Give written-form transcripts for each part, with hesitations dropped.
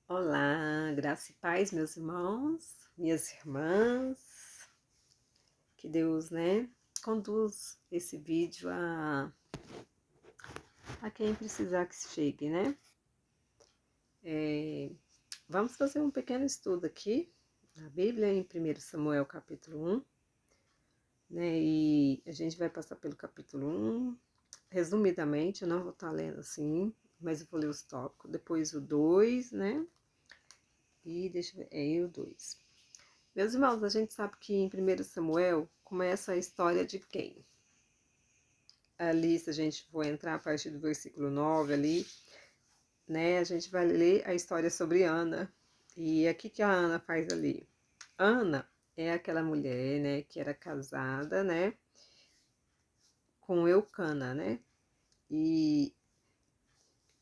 Olá, graça e paz, meus irmãos, minhas irmãs. Que Deus, conduz esse vídeo a quem precisar que chegue, né? Vamos fazer um pequeno estudo aqui na Bíblia, em 1 Samuel capítulo 1, né? E a gente vai passar pelo capítulo 1, resumidamente, eu não vou estar lendo assim, mas eu vou ler os tópicos. Depois o 2, né? E deixa eu ver, o 2. Meus irmãos, a gente sabe que em 1 Samuel começa a história de quem? Ali, se a gente for entrar a partir do versículo 9 ali, né, a gente vai ler a história sobre Ana. E aqui que a Ana faz ali? Ana é aquela mulher, né, que era casada, né, com Eucana, né? E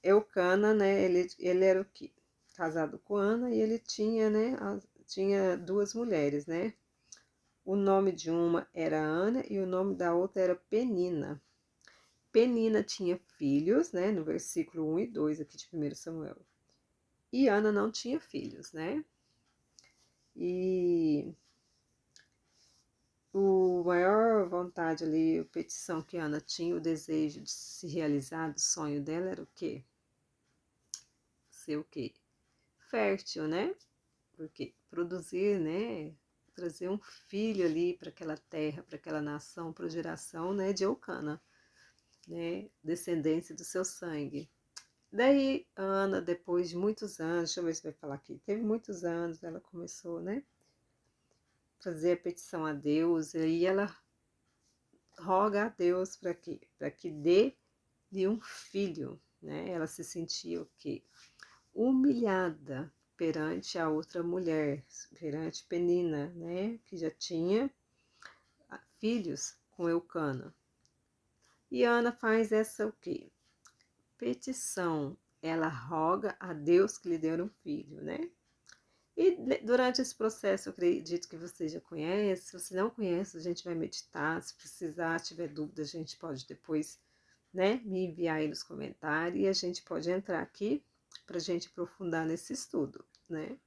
Eucana, né, ele era o quê? Casado com Ana e ele tinha, né, tinha duas mulheres, né? O nome de uma era Ana e o nome da outra era Penina. Penina tinha filhos, né, no versículo 1 e 2 aqui de 1 Samuel. E Ana não tinha filhos, né? E o maior vontade ali, a petição que Ana tinha, o desejo de se realizar do sonho dela era o quê? Ser o quê? Fértil, né? Porque produzir, né? Trazer um filho ali para aquela terra, para aquela nação, para a geração, né, de Eucana, né? Descendência do seu sangue. Daí, Ana, depois de muitos anos, deixa eu ver se vai falar aqui, teve muitos anos, ela começou, né, fazer a petição a Deus, e aí ela roga a Deus para quê? Para que dê-lhe um filho, né? Ela se sentia o quê? Humilhada perante a outra mulher, perante Penina, né, que já tinha filhos com Eucana. E Ana faz essa o quê? Petição. Ela roga a Deus que lhe dê um filho, né? E durante esse processo, eu acredito que você já conhece. Se você não conhece, a gente vai meditar. Se precisar, tiver dúvida, a gente pode depois, né, me enviar aí nos comentários e a gente pode entrar aqui para a gente aprofundar nesse estudo, né?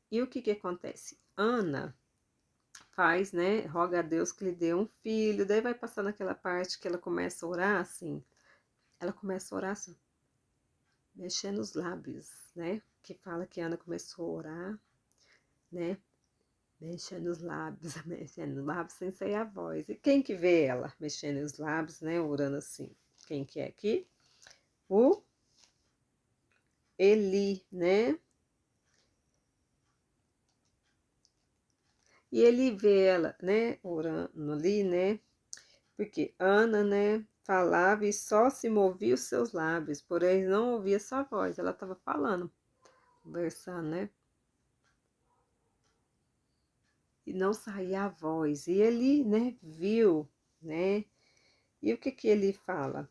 E o que que acontece? Ana faz, né, roga a Deus que lhe dê um filho. Daí vai passar naquela parte que ela começa a orar assim. Ela começa a orar assim, mexendo os lábios, né? Que fala que Ana começou a orar, né? Mexendo os lábios, mexendo os lábios sem sair a voz. E quem que vê ela mexendo os lábios, né? Orando assim? Quem que é aqui? O Eli, né? E ele vê ela, né? Orando ali, né? Porque Ana, né? Falava e só se movia os seus lábios, porém não ouvia sua voz. Ela estava falando, conversando, né? E não saía a voz. E ele, né, viu, né? E o que que ele fala?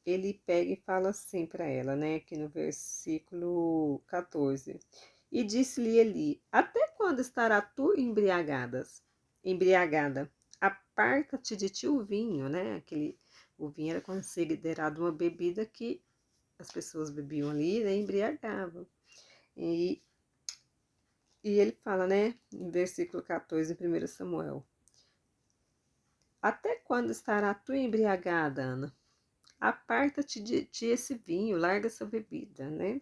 Ele pega e fala assim para ela, né, aqui no versículo 14. E disse-lhe Eli: até quando estará tu embriagada? Aparta-te de ti o vinho, né? O vinho era considerado uma bebida que as pessoas bebiam ali, né, embriagavam. E E ele fala, né, em versículo 14, em 1 Samuel: até quando estará tu embriagada, Ana? Aparta-te de ti esse vinho, larga essa bebida, né?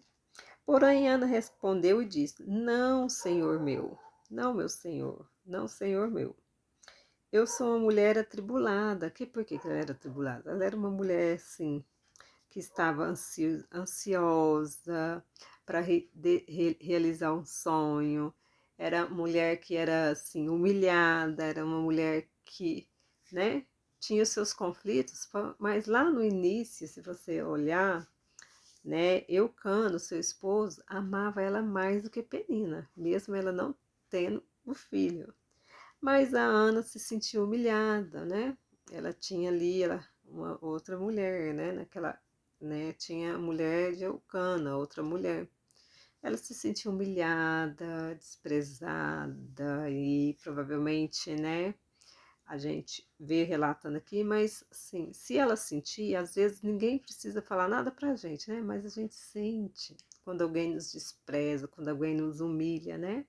Porém, Ana respondeu e disse: não, senhor meu, não, meu senhor, não, senhor meu. Eu sou uma mulher atribulada. Por que ela era atribulada? Ela era uma mulher, assim, que estava ansiosa para realizar um sonho. Era mulher que era assim humilhada, era uma mulher que, né, tinha os seus conflitos, mas lá no início, se você olhar, né, Eucano, seu esposo, amava ela mais do que Penina, mesmo ela não tendo o filho. Mas a Ana se sentiu humilhada, né? Ela tinha ali uma outra mulher, né? Tinha a mulher de Eucana, outra mulher. Ela se sentiu humilhada, desprezada e provavelmente, né? A gente vê relatando aqui, mas assim, se ela sentir, às vezes ninguém precisa falar nada pra gente, né? Mas a gente sente. quando alguém nos despreza, quando alguém nos humilha, né?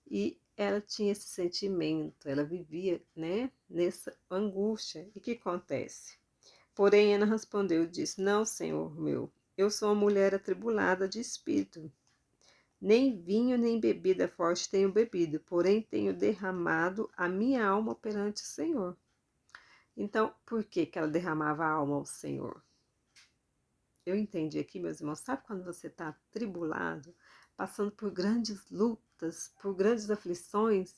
E ela tinha esse sentimento, ela vivia, né, nessa angústia. E o que acontece? Porém, Ana respondeu e disse: Não, Senhor meu, eu sou uma mulher atribulada de espírito. Nem vinho nem bebida forte tenho bebido, porém tenho derramado a minha alma perante o Senhor. Então, por que que ela derramava a alma ao Senhor? Eu entendi aqui, meus irmãos, sabe quando você está atribulado, passando por grandes lutas, por grandes aflições,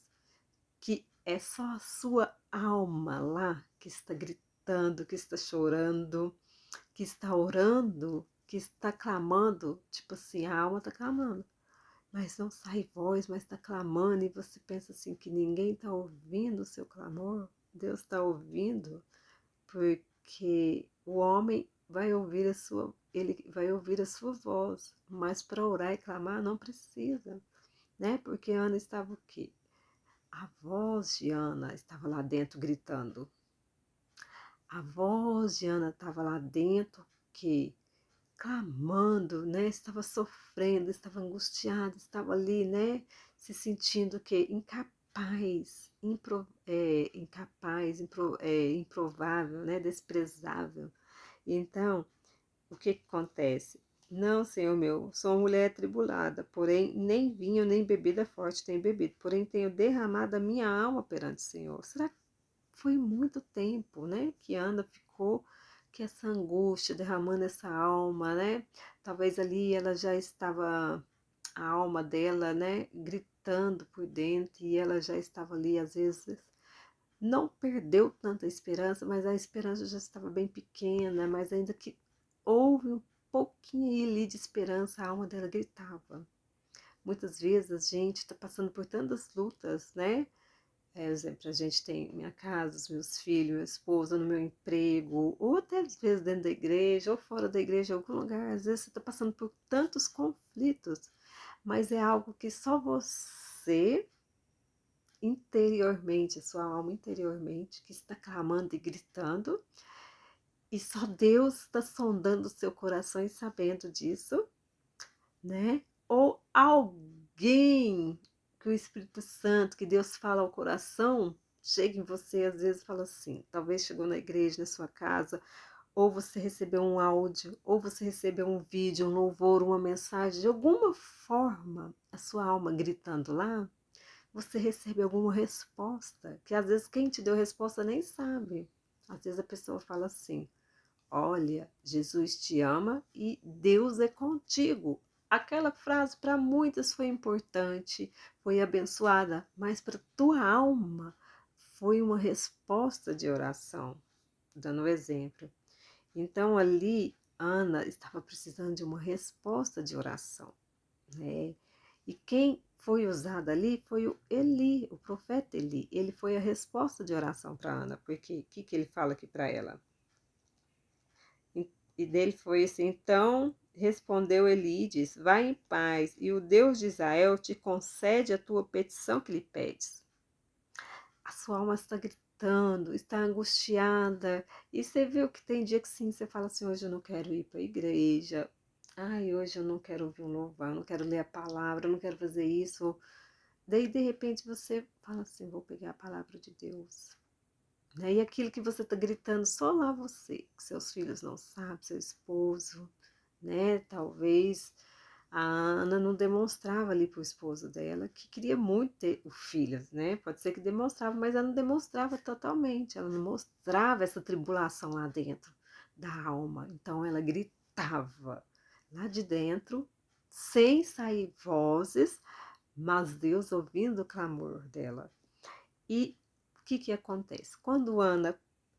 que é só a sua alma lá que está gritando, que está chorando, que está orando, que está clamando, tipo assim, a alma está clamando, mas não sai voz, mas está clamando, e você pensa assim que ninguém está ouvindo o seu clamor. Deus está ouvindo, porque o homem vai ouvir ele vai ouvir a sua voz, mas para orar e clamar não precisa, né? Porque Ana estava o quê? A voz de Ana estava lá dentro gritando. A voz de Ana estava lá dentro que clamando, né? Estava sofrendo, estava angustiada, estava ali, né? Se sentindo que incapaz, improvável, né? Desprezável. Então, o que que acontece? Não, Senhor meu, sou uma mulher atribulada, porém nem vinho nem bebida forte tenho bebido, porém tenho derramado a minha alma perante o Senhor. Será que foi muito tempo, né, que Ana ficou que essa angústia, derramando essa alma, né? Talvez ali ela já estava, a alma dela, né, gritando por dentro, e ela já estava ali, às vezes, não perdeu tanta esperança, mas a esperança já estava bem pequena, mas ainda que houve um pouquinho ali de esperança, a alma dela gritava. Muitas vezes a gente está passando por tantas lutas, né? Exemplo, a gente tem minha casa, os meus filhos, meu esposo, no meu emprego, ou até às vezes dentro da igreja, ou fora da igreja, em algum lugar. Às vezes você está passando por tantos conflitos, mas é algo que só você interiormente, a sua alma interiormente, que está clamando e gritando, e só Deus está sondando o seu coração e sabendo disso, né? Ou alguém que o Espírito Santo, que Deus fala ao coração, chega em você, às vezes fala assim, talvez chegou na igreja, na sua casa, ou você recebeu um áudio, ou você recebeu um vídeo, um louvor, uma mensagem, de alguma forma, a sua alma gritando lá, você recebe alguma resposta, que às vezes quem te deu a resposta nem sabe. Às vezes a pessoa fala assim: Olha, Jesus te ama e Deus é contigo. Aquela frase para muitas foi importante, foi abençoada, mas para tua alma foi uma resposta de oração, dando um exemplo. Então ali Ana estava precisando de uma resposta de oração, né? E quem foi usado ali foi o Eli, o profeta Eli. Ele foi a resposta de oração para Ana, porque o que ele fala aqui para ela? E dele foi assim: então respondeu Eli e disse: Vai em paz, e o Deus de Israel te concede a tua petição que lhe pedes. A sua alma está gritando, está angustiada, e você viu que tem dia que sim, você fala assim: hoje eu não quero ir para a igreja, ai, hoje eu não quero ouvir um louvor, eu não quero ler a palavra, eu não quero fazer isso. Daí, de repente, você fala assim: vou pegar a palavra de Deus. Né? E aquilo que você está gritando, só lá você, que seus filhos não sabem, seu esposo, né? Talvez a Ana não demonstrava ali para o esposo dela que queria muito ter o filho, né? Pode ser que demonstrava, mas ela não demonstrava totalmente, ela não mostrava essa tribulação lá dentro da alma. Então ela gritava lá de dentro, sem sair vozes, mas Deus ouvindo o clamor dela. E o que que acontece? Quando Ana,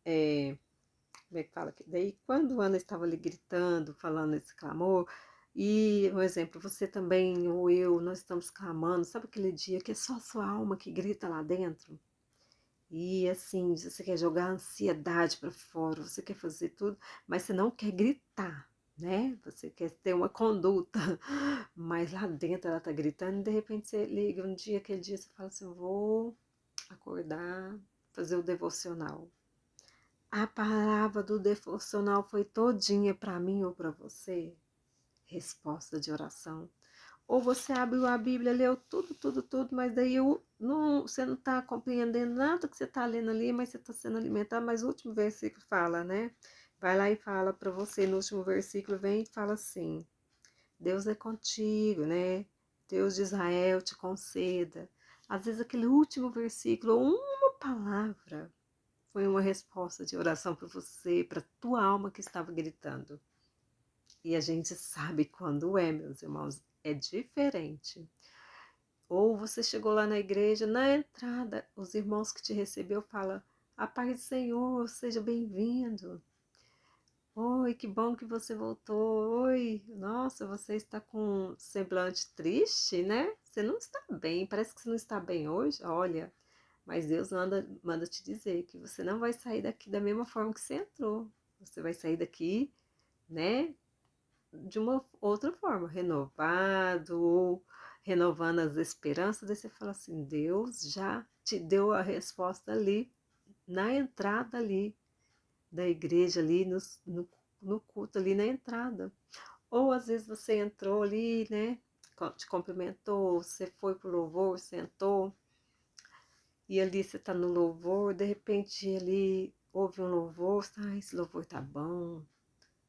como é que fala aqui? Daí, quando Ana estava ali gritando, falando esse clamor, e, um exemplo, você também, ou eu, nós estamos clamando, sabe aquele dia que é só a sua alma que grita lá dentro? E assim, você quer jogar a ansiedade para fora, você quer fazer tudo, mas você não quer gritar, né? Você quer ter uma conduta, mas lá dentro ela tá gritando, e de repente você liga um dia, aquele dia você fala assim: vou acordar, fazer o devocional. A palavra do devocional foi todinha para mim ou para você? resposta de oração. Ou você abriu a Bíblia, leu tudo, mas daí você não está compreendendo nada que você está lendo ali, mas você está sendo alimentado. Mas o último versículo fala, né? Vai lá e fala para você, no último versículo, vem e fala assim: Deus é contigo, né? Deus de Israel te conceda. Às vezes aquele último versículo, uma palavra, foi uma resposta de oração para você, para tua alma que estava gritando. E a gente sabe quando é, meus irmãos, é diferente. Ou você chegou lá na igreja, na entrada, os irmãos que te recebeu falam: a paz do Senhor, seja bem-vindo. Oi, que bom que você voltou. Oi, nossa, você está com um semblante triste, né? Você não está bem, parece que você não está bem hoje. Olha, mas Deus manda te dizer que você não vai sair daqui da mesma forma que você entrou. Você vai sair daqui, né, de uma outra forma, renovado ou renovando as esperanças. Daí você fala assim: Deus já te deu a resposta ali, na entrada ali da igreja, ali no culto, ali na entrada. Ou às vezes você entrou ali, né? Te cumprimentou, você foi pro louvor, sentou, e ali você tá no louvor, de repente ali houve um louvor, esse louvor tá bom.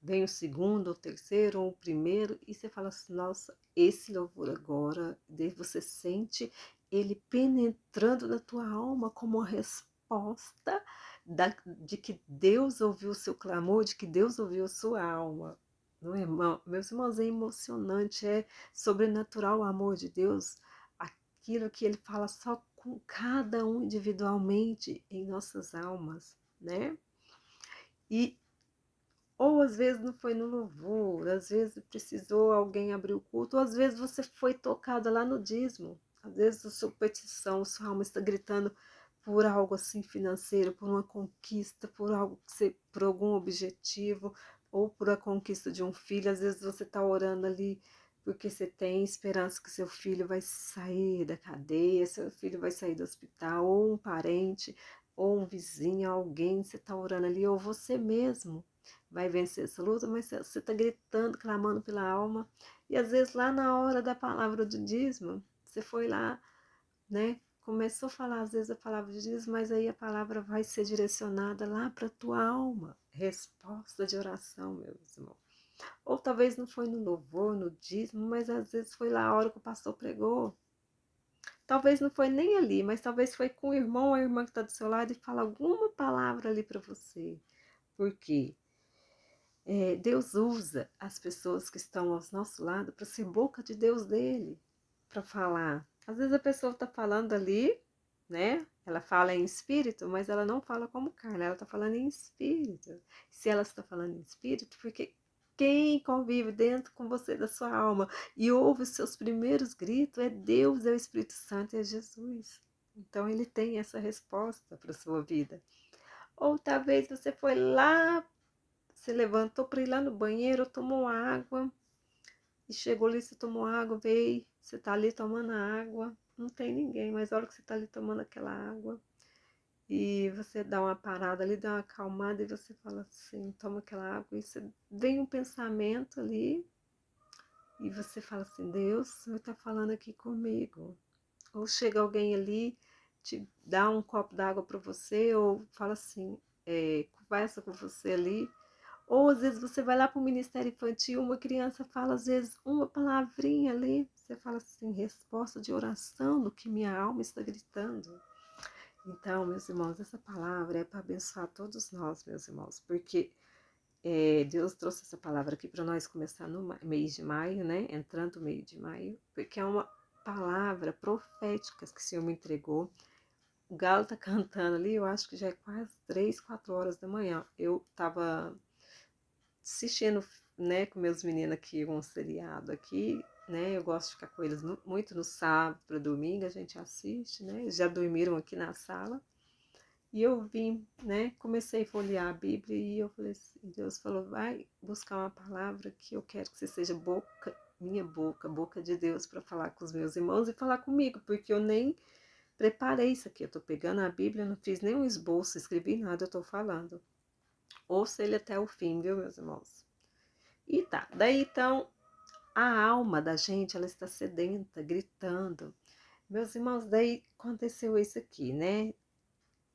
Vem o segundo, o terceiro, ou o primeiro, e você fala assim: nossa, esse louvor agora, daí você sente ele penetrando na tua alma como uma resposta de que Deus ouviu o seu clamor, de que Deus ouviu a sua alma. Não é, irmão? Meus irmãos, é emocionante, é sobrenatural o amor de Deus, aquilo que ele fala só com cada um individualmente em nossas almas, né? E ou às vezes não foi no louvor, às vezes precisou alguém abrir o culto, ou às vezes você foi tocada lá no dízimo. Às vezes a sua petição, sua alma está gritando por algo assim financeiro, por uma conquista, por algo que você, por algum objetivo, ou por a conquista de um filho. Às vezes você está orando ali porque você tem esperança que seu filho vai sair da cadeia, seu filho vai sair do hospital, ou um parente, ou um vizinho, alguém, você está orando ali, ou você mesmo vai vencer essa luta, mas você está gritando, clamando pela alma, e às vezes lá na hora da palavra do dízimo, você foi lá, né? Começou a falar às vezes a palavra de dízimo, mas aí a palavra vai ser direcionada lá para a tua alma. Resposta de oração, meu irmão. Ou talvez não foi no louvor, no dízimo, mas às vezes foi lá a hora que o pastor pregou. Talvez não foi nem ali, mas talvez foi com o irmão ou a irmã que está do seu lado e fala alguma palavra ali para você. Por quê? Deus usa as pessoas que estão ao nosso lado para ser boca de Deus dele, para falar. Às vezes a pessoa está falando ali, né? Ela fala em espírito, mas ela não fala como carne, ela está falando em espírito. Se ela está falando em espírito, porque quem convive dentro com você da sua alma e ouve os seus primeiros gritos é Deus, é o Espírito Santo, é Jesus. Então ele tem essa resposta para a sua vida. Ou talvez você foi lá, se levantou para ir lá no banheiro, tomou água, e chegou ali, você tomou água, veio, você tá ali tomando água, não tem ninguém, mas a hora que você tá ali tomando aquela água, e você dá uma parada ali, dá uma acalmada, e você fala assim, toma aquela água, e você vem um pensamento ali, e você fala assim: Deus, o Senhor tá falando aqui comigo. Ou chega alguém ali, te dá um copo d'água para você, ou fala assim, conversa com você ali. Ou às vezes você vai lá para o Ministério Infantil, uma criança fala às vezes uma palavrinha ali, você fala assim: resposta de oração do que minha alma está gritando. Então, meus irmãos, essa palavra é para abençoar todos nós, meus irmãos, porque Deus trouxe essa palavra aqui para nós começar no mês de maio, né? Entrando no mês de maio, porque é uma palavra profética que o Senhor me entregou. O galo tá cantando ali, eu acho que já é quase 3, 4 horas da manhã. Eu tava assistindo, né, com meus meninos aqui um seriado aqui, né? Eu gosto de ficar com eles muito no sábado para domingo, a gente assiste, né? Eles já dormiram aqui na sala. E eu vim, né? Comecei a folhear a Bíblia e eu falei assim, Deus falou: vai buscar uma palavra que eu quero que você seja boca, minha boca, boca de Deus para falar com os meus irmãos e falar comigo, porque eu nem preparei isso aqui. Eu tô pegando a Bíblia, não fiz nenhum esboço, escrevi nada, eu tô falando. Ouça ele até o fim, viu, meus irmãos? E tá, daí então A alma da gente, ela está sedenta, gritando. Meus irmãos, daí aconteceu isso aqui, né?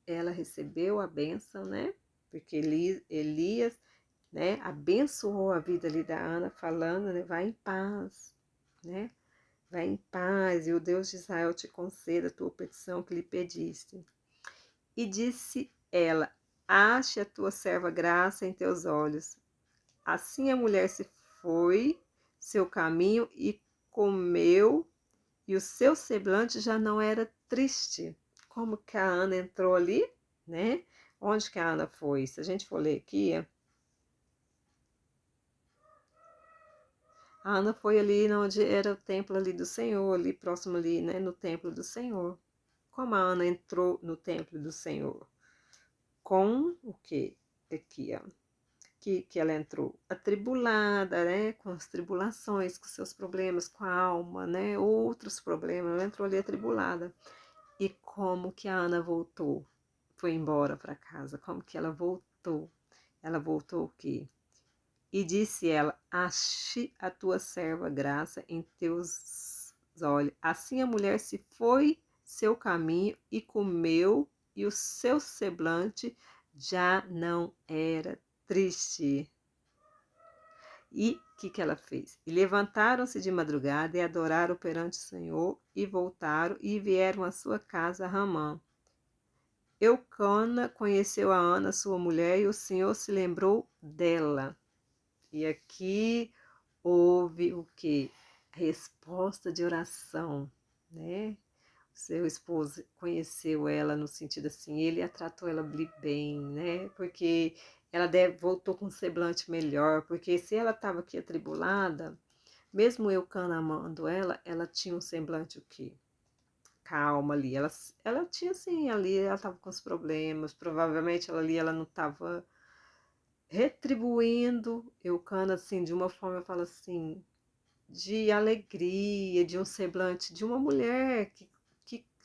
Ela recebeu a bênção, né? Porque Elias, né, abençoou a vida ali da Ana, falando, né? Vai em paz, né? Vai em paz, e o Deus de Israel te conceda a tua petição que lhe pediste. E disse ela: ache a tua serva graça em teus olhos. Assim a mulher se foi seu caminho e comeu, e o seu semblante já não era triste. Como que a Ana entrou ali, né? Onde que a Ana foi? Se a gente for ler aqui, a Ana foi ali onde era o templo ali do Senhor, ali próximo ali, né? No templo do Senhor. Como a Ana entrou no templo do Senhor? Com o que? Aqui, ó. Que ela entrou atribulada, né, com as tribulações, com seus problemas com a alma, né, outros problemas, ela entrou ali atribulada. E como que a Ana voltou? Foi embora para casa. Como que ela voltou? Ela voltou o quê? E disse ela: ache a tua serva graça em teus olhos. Assim a mulher se foi seu caminho e comeu, e o seu semblante já não era triste. E o que ela fez? E levantaram-se de madrugada e adoraram perante o Senhor, e voltaram e vieram à sua casa a Ramã. Eucana conheceu a Ana, sua mulher, e o Senhor se lembrou dela. E aqui houve o que? Resposta de oração, né? Seu esposo conheceu ela no sentido assim, ele a tratou ela bem, né? Porque ela voltou com um semblante melhor, porque se ela estava aqui atribulada, mesmo Eucana amando ela, ela tinha um semblante o quê? Calma ali. Ela tinha assim, ali ela estava com os problemas, provavelmente ela ali ela não estava retribuindo Eucana assim, de uma forma, eu falo assim, de alegria, de um semblante de uma mulher que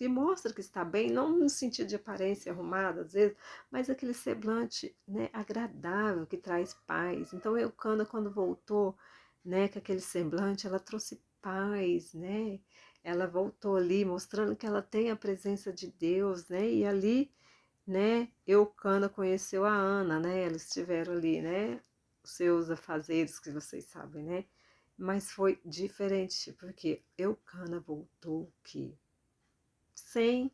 mostra que está bem, não no sentido de aparência arrumada, às vezes, mas aquele semblante, né, agradável, que traz paz. Então, Eucana, quando voltou, né, com aquele semblante, ela trouxe paz, né? Ela voltou ali, mostrando que ela tem a presença de Deus, né? E ali, né, Eucana conheceu a Ana, né? Eles estiveram ali, né? Os seus afazeres, que vocês sabem, né? Mas foi diferente, porque Eucana voltou que sem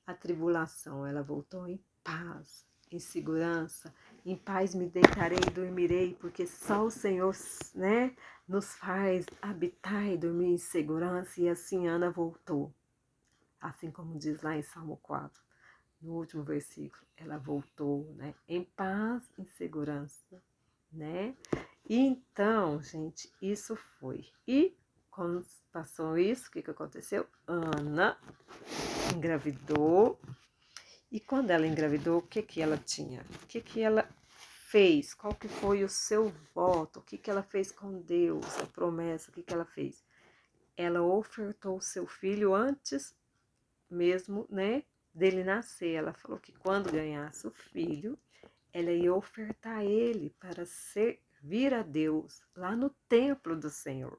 a tribulação, ela voltou em paz, em segurança, em paz me deitarei e dormirei, porque só o Senhor, né, nos faz habitar e dormir em segurança, e assim Ana voltou, assim como diz lá em Salmo 4, no último versículo, ela voltou, né, em paz, em segurança, né? Então, gente, isso foi. E quando passou isso, o que aconteceu? Ana engravidou. E quando ela engravidou, o que ela tinha? O que ela fez? Qual que foi o seu voto? O que ela fez com Deus? A promessa, o que ela fez? Ela ofertou o seu filho antes mesmo, né, dele nascer. Ela falou que quando ganhasse o filho, ela ia ofertar ele para servir a Deus lá no templo do Senhor.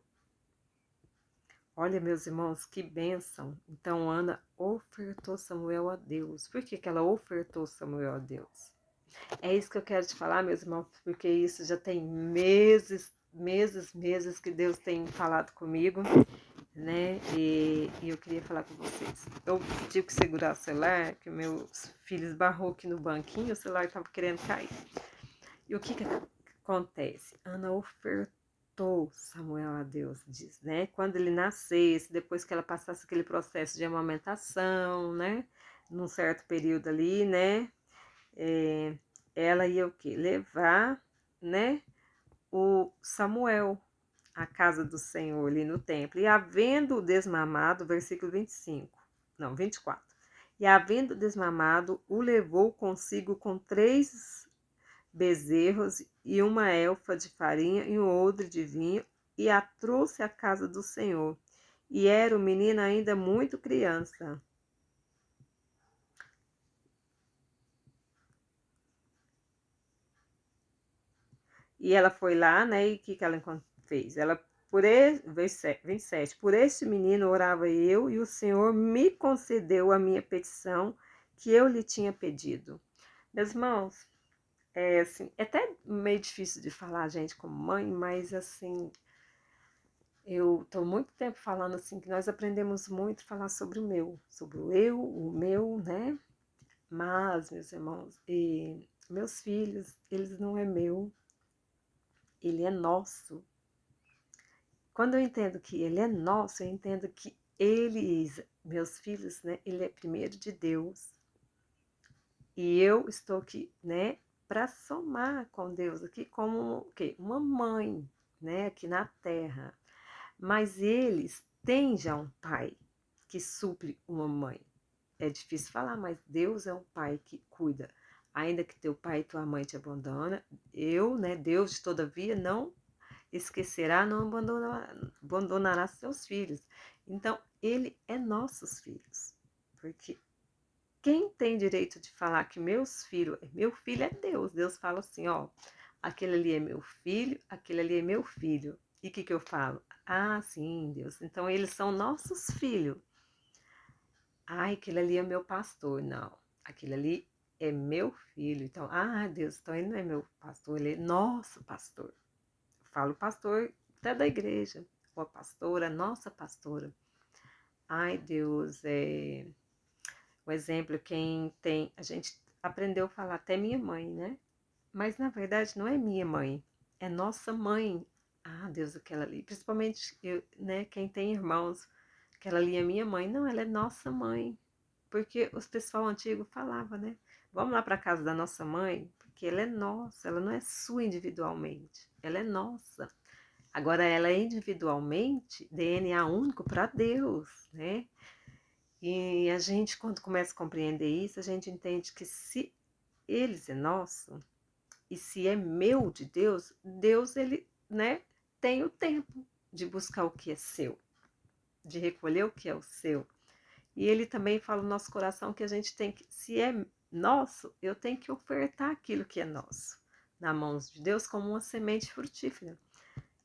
Olha, meus irmãos, que bênção. Então, Ana ofertou Samuel a Deus. Por que ela ofertou Samuel a Deus? É isso que eu quero te falar, meus irmãos, porque isso já tem meses que Deus tem falado comigo, né? E eu queria falar com vocês. Eu tive que segurar o celular, que meus filhos esbarrou aqui no banquinho, o celular estava querendo cair. E o que acontece? Ana ofertou Samuel a Deus, diz, né? Quando ele nascesse, depois que ela passasse aquele processo de amamentação, né? Num certo período ali, né? Ela ia o quê? Levar, né? O Samuel à casa do Senhor ali no templo. E havendo desmamado, versículo 25, não, 24. E havendo desmamado, o levou consigo com 3 bezerros e uma elfa de farinha e um odre de vinho, e a trouxe à casa do Senhor. E era o menino ainda muito criança. E ela foi lá, né? E o que ela fez? Ela 27. Por este menino orava eu, e o Senhor me concedeu a minha petição que eu lhe tinha pedido. Meus irmãos, assim, é até meio difícil de falar, gente, como mãe, mas assim, eu estou muito tempo falando assim, que nós aprendemos muito a falar sobre sobre o eu, o meu, né? Mas, meus irmãos, meus filhos, eles não é meu, ele é nosso. Quando eu entendo que ele é nosso, eu entendo que eles, meus filhos, né, ele é primeiro de Deus. E eu estou aqui, né, para somar com Deus aqui como o quê? Uma mãe, né, aqui na terra. Mas eles têm já um pai que supre uma mãe. É difícil falar, mas Deus é um pai que cuida. Ainda que teu pai e tua mãe te abandonam, né, Deus, todavia, não esquecerá, não abandonará seus filhos. Então, ele é nossos filhos. Porque quem tem direito de falar que meu filho é Deus. Deus fala assim, ó, aquele ali é meu filho, aquele ali é meu filho. E o que eu falo? Ah, sim, Deus. Então, eles são nossos filhos. Ai, aquele ali é meu pastor. Não, aquele ali é meu filho. Então, Deus, então ele não é meu pastor, ele é nosso pastor. Eu falo pastor até da igreja, ou a pastora, nossa pastora. Ai, Deus, o exemplo, quem tem, a gente aprendeu a falar até minha mãe, né? Mas na verdade não é minha mãe, é nossa mãe. Ah, Deus, aquela ali, principalmente eu, né? Quem tem irmãos, aquela ali é minha mãe. Não, ela é nossa mãe, porque os pessoal antigo falava, né? Vamos lá para casa da nossa mãe, porque ela é nossa, ela não é sua individualmente, ela é nossa. Agora, ela é individualmente DNA único para Deus, né? E a gente, quando começa a compreender isso, a gente entende que se eles é nosso, e se é meu de Deus, Deus, ele, né, tem o tempo de buscar o que é seu, de recolher o que é o seu. E ele também fala no nosso coração que a gente tem que, se é nosso, eu tenho que ofertar aquilo que é nosso, na mãos de Deus, como uma semente frutífera.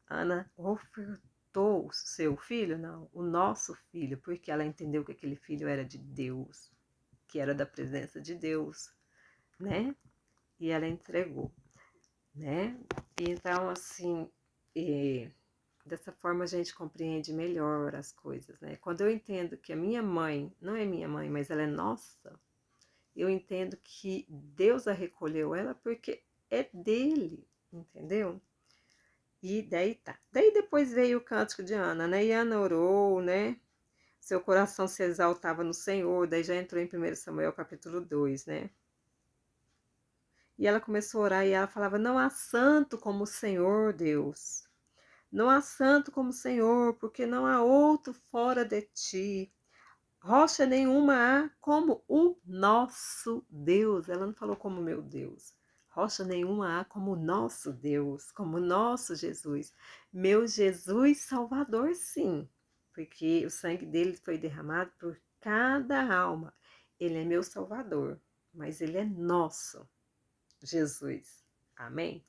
Ana ofertou o seu filho? Não, o nosso filho, porque ela entendeu que aquele filho era de Deus, que era da presença de Deus, né? E ela entregou, né? Então, assim, dessa forma a gente compreende melhor as coisas, né? Quando eu entendo que a minha mãe não é minha mãe, mas ela é nossa, eu entendo que Deus a recolheu ela porque é dele, entendeu? E daí tá. Daí depois veio o cântico de Ana, né? E Ana orou, né? Seu coração se exaltava no Senhor. Daí já entrou em 1 Samuel capítulo 2, né? E ela começou a orar e ela falava: não há santo como o Senhor Deus. Não há santo como o Senhor, porque não há outro fora de ti. Rocha nenhuma há como o nosso Deus. Ela não falou como meu Deus. Rocha nenhuma há como o nosso Deus, como o nosso Jesus. Meu Jesus Salvador, sim, porque o sangue dele foi derramado por cada alma. Ele é meu Salvador, mas ele é nosso Jesus. Amém?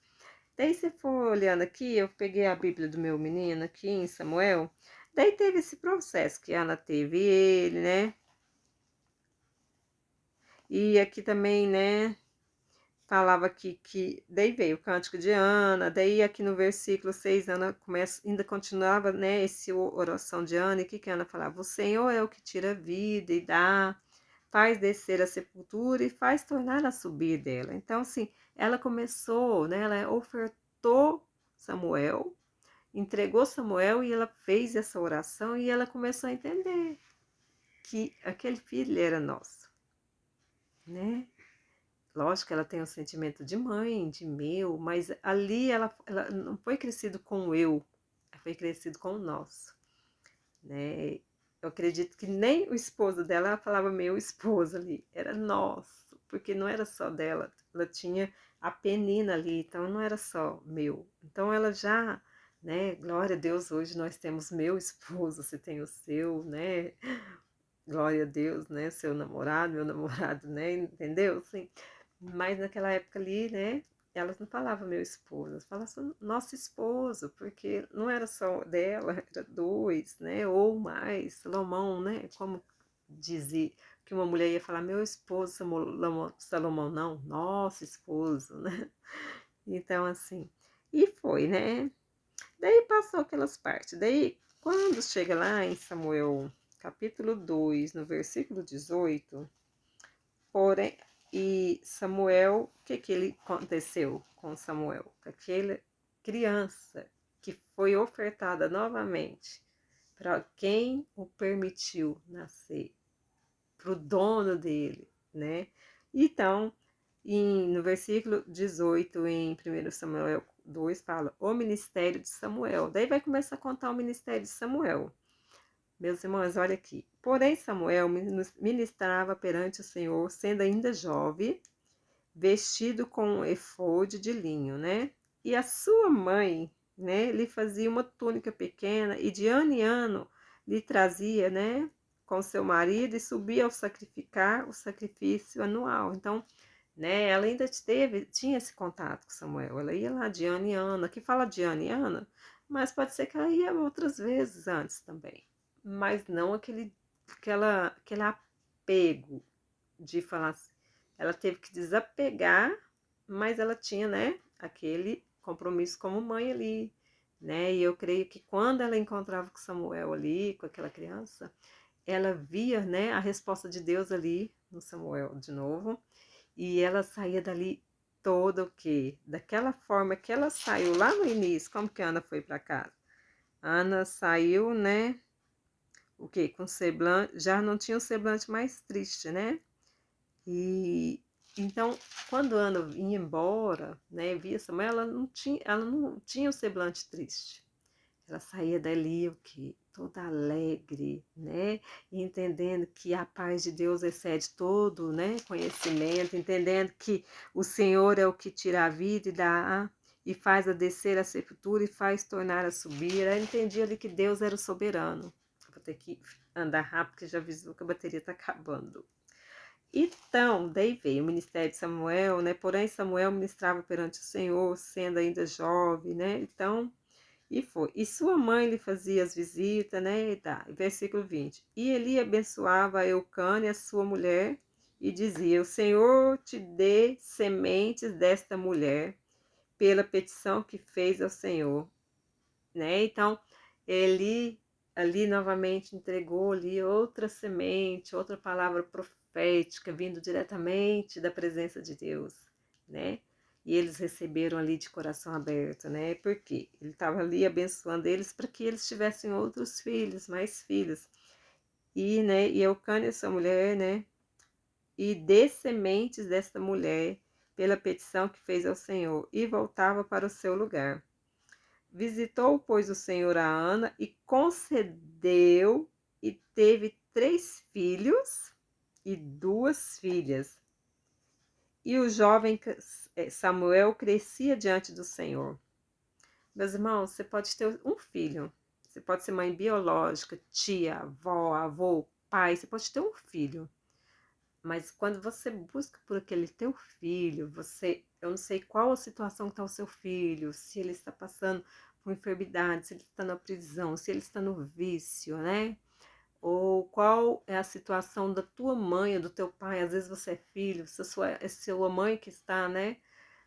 Daí, se for olhando aqui, eu peguei a Bíblia do meu menino aqui em Samuel. Daí teve esse processo que Ana teve ele, né? E aqui também, né, falava que daí veio o cântico de Ana, daí aqui no versículo 6, Ana começa, ainda continuava, né, esse oração de Ana, e que Ana falava? O Senhor é o que tira a vida e dá, faz descer a sepultura e faz tornar a subir dela. Então, assim, ela começou, né, ela ofertou Samuel, entregou Samuel e ela fez essa oração e ela começou a entender que aquele filho era nosso, né? Lógico que ela tem um sentimento de mãe, de meu, mas ali ela não foi crescido com o eu, ela foi crescido com o nosso, né? Eu acredito que nem o esposo dela ela falava meu esposo ali, era nosso, porque não era só dela, ela tinha a Penina ali, então não era só meu. Então ela já, né? Glória a Deus, hoje nós temos meu esposo, você tem o seu, né? Glória a Deus, né? Seu namorado, meu namorado, né? Entendeu? Assim, mas naquela época ali, né? elas não falavam meu esposo, elas falavam nosso esposo, porque não era só dela, era dois, né? Ou mais, Salomão, né? Como dizia que uma mulher ia falar meu esposo Salomão, não, nosso esposo, né? Então, assim, e foi, né? Daí passou aquelas partes. Daí, quando chega lá em Samuel, capítulo 2 no versículo 18, porém, e Samuel, o que que ele aconteceu com Samuel? Aquela criança que foi ofertada novamente para quem o permitiu nascer, para o dono dele, né? Então, no versículo 18, em 1 Samuel 2, fala o ministério de Samuel. Daí vai começar a contar o ministério de Samuel. Meus irmãos, olha aqui. Porém, Samuel ministrava perante o Senhor, sendo ainda jovem, vestido com um efode de linho, né? E a sua mãe, né, lhe fazia uma túnica pequena e de ano em ano lhe trazia, né, com seu marido e subia ao sacrificar o sacrifício anual. Então, né, ela ainda tinha esse contato com Samuel. Ela ia lá de ano em ano. Aqui fala de ano em ano, mas pode ser que ela ia outras vezes antes também. Mas não aquele apego de falar assim. Ela teve que desapegar, mas ela tinha, né, aquele compromisso como mãe ali, né? E eu creio que quando ela encontrava com Samuel ali, com aquela criança, ela via, né, a resposta de Deus ali no Samuel de novo, e ela saía dali toda o quê? Daquela forma que ela saiu lá no início, como que a Ana foi para casa? A Ana saiu, né, o quê? Com semblante, já não tinha o semblante mais triste, né? E então, quando Ana ia embora, né, via Samuel, ela não tinha o semblante triste. Ela saía dali o quê? Toda alegre, né? E entendendo que a paz de Deus excede todo, né, conhecimento, entendendo que o Senhor é o que tira a vida e dá e faz a descer a sepultura e faz tornar a subir. Ela entendia ali que Deus era o soberano. Eu vou ter que andar rápido, porque já avisou que a bateria está acabando. Então, daí veio o ministério de Samuel, né? Porém, Samuel ministrava perante o Senhor, sendo ainda jovem, né? Então, e foi. E sua mãe lhe fazia as visitas, né? E tá. Versículo 20. E Eli abençoava a Eucana e a sua mulher, e dizia: o Senhor te dê sementes desta mulher, pela petição que fez ao Senhor, né? Então, ele ali novamente entregou ali outra semente, outra palavra profética vindo diretamente da presença de Deus, né? E eles receberam ali de coração aberto, né? Porque ele estava ali abençoando eles para que eles tivessem outros filhos, mais filhos. E, né, e Eucana e sua mulher, né? E dê sementes desta mulher pela petição que fez ao Senhor, e voltava para o seu lugar. Visitou, pois, o Senhor a Ana e concedeu, e teve 3 filhos e 2 filhas. E o jovem Samuel crescia diante do Senhor. Meus irmãos, você pode ter um filho, você pode ser mãe biológica, tia, avó, avô, pai, você pode ter um filho. Mas quando você busca por aquele teu filho, eu não sei qual a situação que está o seu filho, se ele está passando por enfermidade, se ele está na prisão, se ele está no vício, né? Ou qual é a situação da tua mãe ou do teu pai? Às vezes você é filho, é sua mãe que está, né?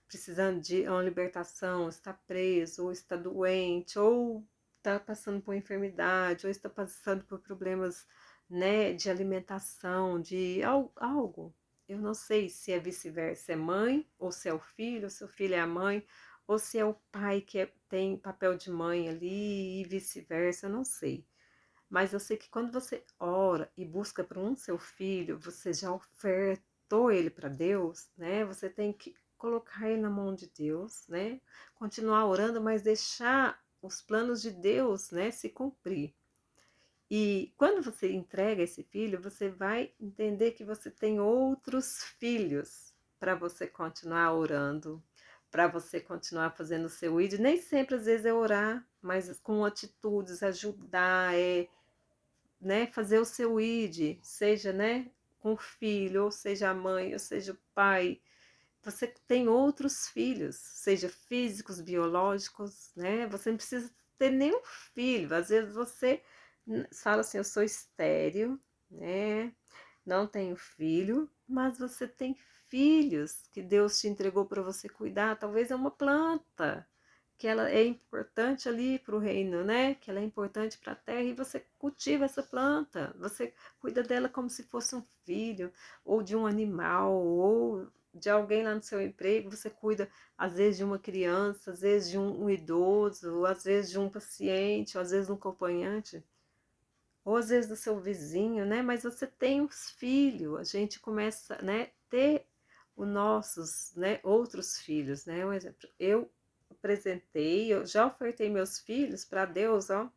Precisando de uma libertação, está preso, ou está doente, ou está passando por enfermidade, ou está passando por problemas, né, de alimentação, de algo. Eu não sei se é vice-versa, é mãe, ou se é o filho, ou se o filho é a mãe, ou se é o pai que tem papel de mãe ali e vice-versa, eu não sei. Mas eu sei que quando você ora e busca para um seu filho, você já ofertou ele para Deus, né? Você tem que colocar ele na mão de Deus, né? Continuar orando, mas deixar os planos de Deus, né, se cumprir. E quando você entrega esse filho, você vai entender que você tem outros filhos para você continuar orando, para você continuar fazendo o seu ID. Nem sempre, às vezes, é orar, mas com atitudes, ajudar, né, fazer o seu ID, seja, né, com o filho, ou seja a mãe, ou seja o pai, você tem outros filhos, seja físicos, biológicos, né? Você não precisa ter nenhum filho. Às vezes você fala assim, eu sou estéril, né? Não tenho filho, mas você tem filhos que Deus te entregou para você cuidar. Talvez é uma planta que ela é importante ali para o reino, né? Que ela é importante para a terra e você cultiva essa planta. Você cuida dela como se fosse um filho, ou de um animal, ou de alguém lá no seu emprego. Você cuida, às vezes, de uma criança, às vezes de um idoso, às vezes de um paciente, ou às vezes de um acompanhante, ou às vezes do seu vizinho, né? Mas você tem os filhos, a gente começa, né, ter os nossos, né, outros filhos, né? Um exemplo, eu apresentei, eu já ofertei meus filhos para Deus, ó,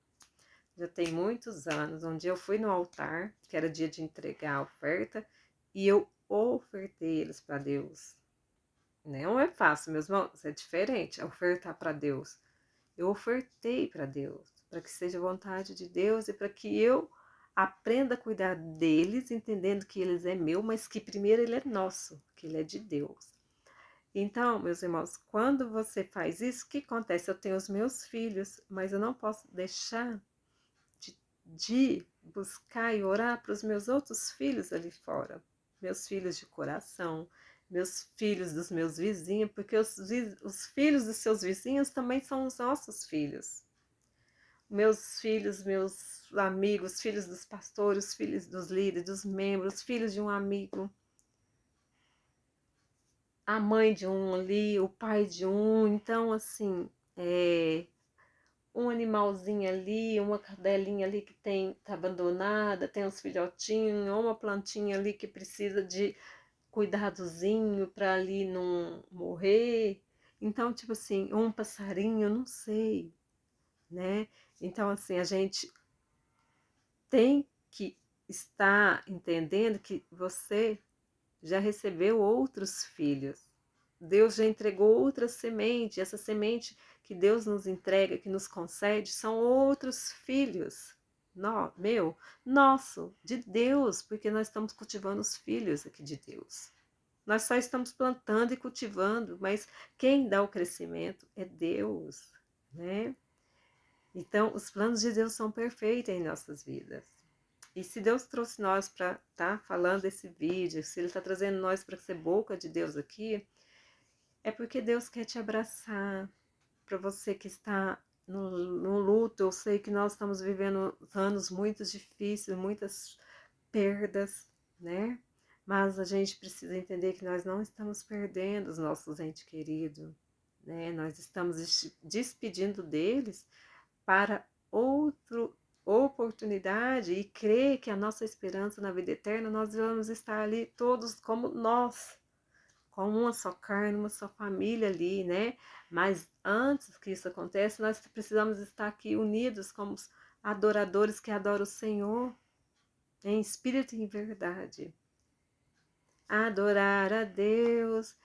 já tem muitos anos. Um dia eu fui no altar, que era dia de entregar a oferta, e eu ofertei eles para Deus. Não é fácil, meus irmãos, é diferente ofertar para Deus. Eu ofertei para Deus, para que seja vontade de Deus e para que eu aprenda a cuidar deles, entendendo que eles é meu, mas que primeiro ele é nosso, que ele é de Deus. Então, meus irmãos, quando você faz isso, o que acontece? Eu tenho os meus filhos, mas eu não posso deixar de buscar e orar para os meus outros filhos ali fora, meus filhos de coração, meus filhos dos meus vizinhos, porque os filhos dos seus vizinhos também são os nossos filhos. Meus filhos, meus amigos, filhos dos pastores, filhos dos líderes, dos membros, filhos de um amigo, a mãe de um ali, o pai de um. Então, assim, um animalzinho ali, uma cadelinha ali que tá abandonada, tem uns filhotinhos, ou uma plantinha ali que precisa de cuidadozinho para ali não morrer. Então, tipo assim, um passarinho, não sei, né? Então, assim, a gente tem que estar entendendo que você já recebeu outros filhos. Deus já entregou outra semente. Essa semente que Deus nos entrega, que nos concede, são outros filhos. Nosso, de Deus, porque nós estamos cultivando os filhos aqui de Deus. Nós só estamos plantando e cultivando, mas quem dá o crescimento é Deus, né? Então, os planos de Deus são perfeitos em nossas vidas. E se Deus trouxe nós para estar falando esse vídeo, se Ele está trazendo nós para ser boca de Deus aqui, é porque Deus quer te abraçar. Para você que está no luto, eu sei que nós estamos vivendo anos muito difíceis, muitas perdas, né? Mas a gente precisa entender que nós não estamos perdendo os nossos entes queridos, né? Nós estamos despedindo deles para outra oportunidade e crer que a nossa esperança na vida eterna, nós vamos estar ali todos como nós, com uma só carne, uma só família ali, né? Mas antes que isso aconteça, nós precisamos estar aqui unidos como adoradores que adoram o Senhor, em espírito e em verdade. Adorar a Deus